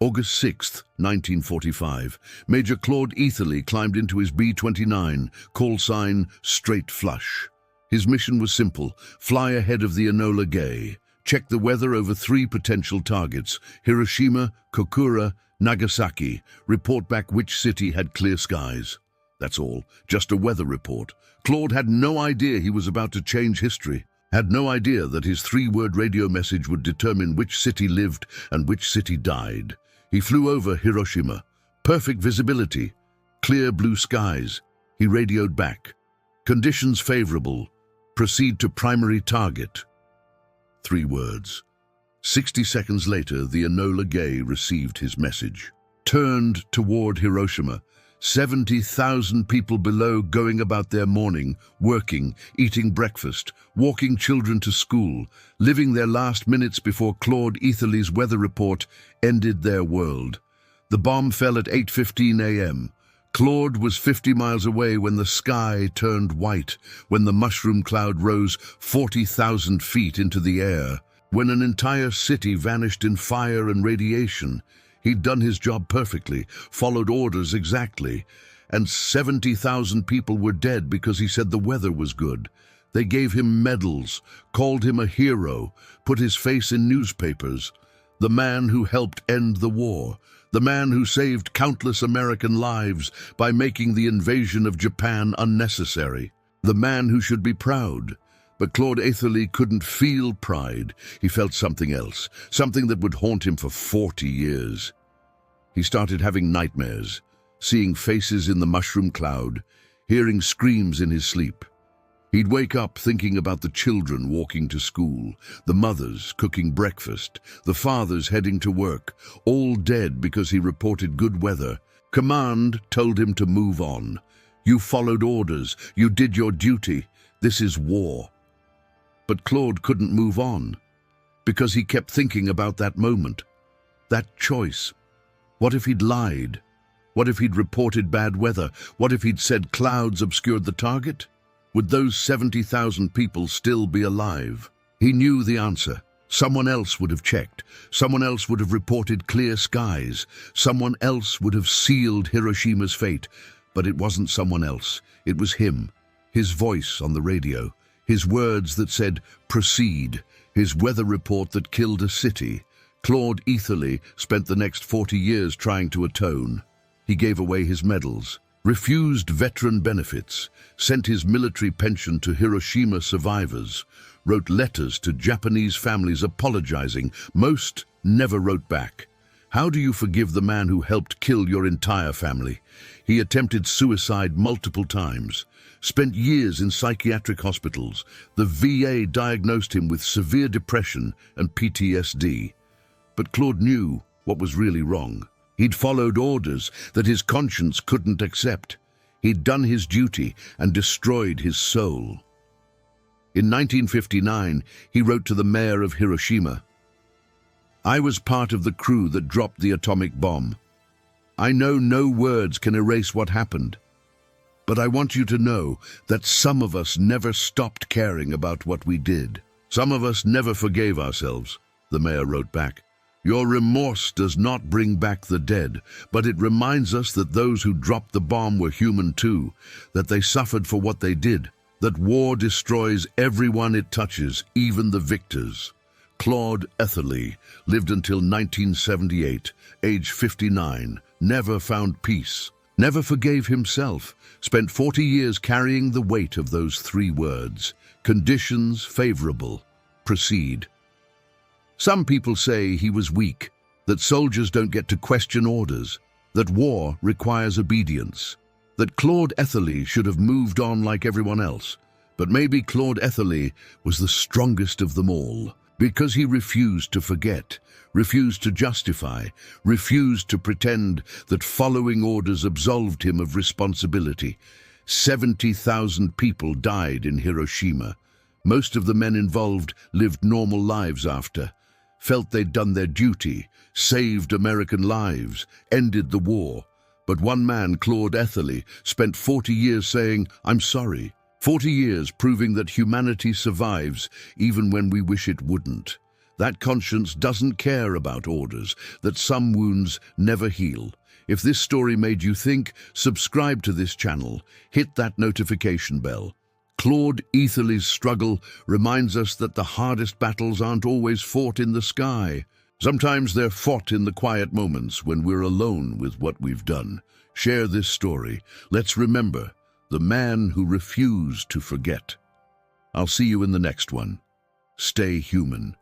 August 6, 1945, Major Claude Eatherly climbed into his B-29, call sign Straight Flush. His mission was simple: fly ahead of the Enola Gay, check the weather over 3 potential targets: Hiroshima, Kokura, Nagasaki, report back which city had clear skies. That's all, just a weather report. Claude had no idea he was about to change history, had no idea that his 3-word radio message would determine which city lived and which city died. He flew over Hiroshima. Perfect visibility, clear blue skies. He radioed back: conditions favorable, proceed to primary target. 3 words. 60 seconds later, the Enola Gay received his message. Turned toward Hiroshima. 70,000 people below going about their morning, working, eating breakfast, walking children to school, living their last minutes before Claude Eatherly's weather report ended their world. The bomb fell at 8:15 a.m. Claude was 50 miles away when the sky turned white, when the mushroom cloud rose 40,000 feet into the air, when an entire city vanished in fire and radiation. He'd done his job perfectly, followed orders exactly, and 70,000 people were dead because he said the weather was good. They gave him medals, called him a hero, put his face in newspapers. The man who helped end the war, the man who saved countless American lives by making the invasion of Japan unnecessary, the man who should be proud. But Claude Eatherly couldn't feel pride. He felt something else, something that would haunt him for 40 years. He started having nightmares, seeing faces in the mushroom cloud, hearing screams in his sleep. He'd wake up thinking about the children walking to school, the mothers cooking breakfast, the fathers heading to work, all dead because he reported good weather. Command told him to move on. You followed orders. You did your duty. This is war. But Claude couldn't move on, because he kept thinking about that moment, that choice. What if he'd lied? What if he'd reported bad weather? What if he'd said clouds obscured the target? Would those 70,000 people still be alive? He knew the answer. Someone else would have checked. Someone else would have reported clear skies. Someone else would have sealed Hiroshima's fate. But it wasn't someone else. It was him, his voice on the radio. His words that said, proceed, his weather report that killed a city. Claude Eatherly spent the next 40 years trying to atone. He gave away his medals, refused veteran benefits, sent his military pension to Hiroshima survivors, wrote letters to Japanese families apologizing. Most never wrote back. How do you forgive the man who helped kill your entire family? He attempted suicide multiple times, spent years in psychiatric hospitals. The VA diagnosed him with severe depression and PTSD. But Claude knew what was really wrong. He'd followed orders that his conscience couldn't accept. He'd done his duty and destroyed his soul. In 1959, he wrote to the mayor of Hiroshima, I was part of the crew that dropped the atomic bomb. I know no words can erase what happened. But I want you to know that some of us never stopped caring about what we did. Some of us never forgave ourselves, the mayor wrote back. Your remorse does not bring back the dead, but it reminds us that those who dropped the bomb were human too, that they suffered for what they did, that war destroys everyone it touches, even the victors. Claude Eatherly lived until 1978, age 59, never found peace, never forgave himself, spent 40 years carrying the weight of those 3 words: conditions favorable, proceed. Some people say he was weak, that soldiers don't get to question orders, that war requires obedience, that Claude Eatherly should have moved on like everyone else. But maybe Claude Eatherly was the strongest of them all, because he refused to forget, refused to justify, refused to pretend that following orders absolved him of responsibility. 70,000 people died in Hiroshima. Most of the men involved lived normal lives after, felt they'd done their duty, saved American lives, ended the war. But one man, Claude Eatherly, spent 40 years saying, I'm sorry. 40 years proving that humanity survives even when we wish it wouldn't. That conscience doesn't care about orders, that some wounds never heal. If this story made you think, subscribe to this channel, hit that notification bell. Claude Eatherly's struggle reminds us that the hardest battles aren't always fought in the sky. Sometimes they're fought in the quiet moments when we're alone with what we've done. Share this story. Let's remember the man who refused to forget. I'll see you in the next one. Stay human.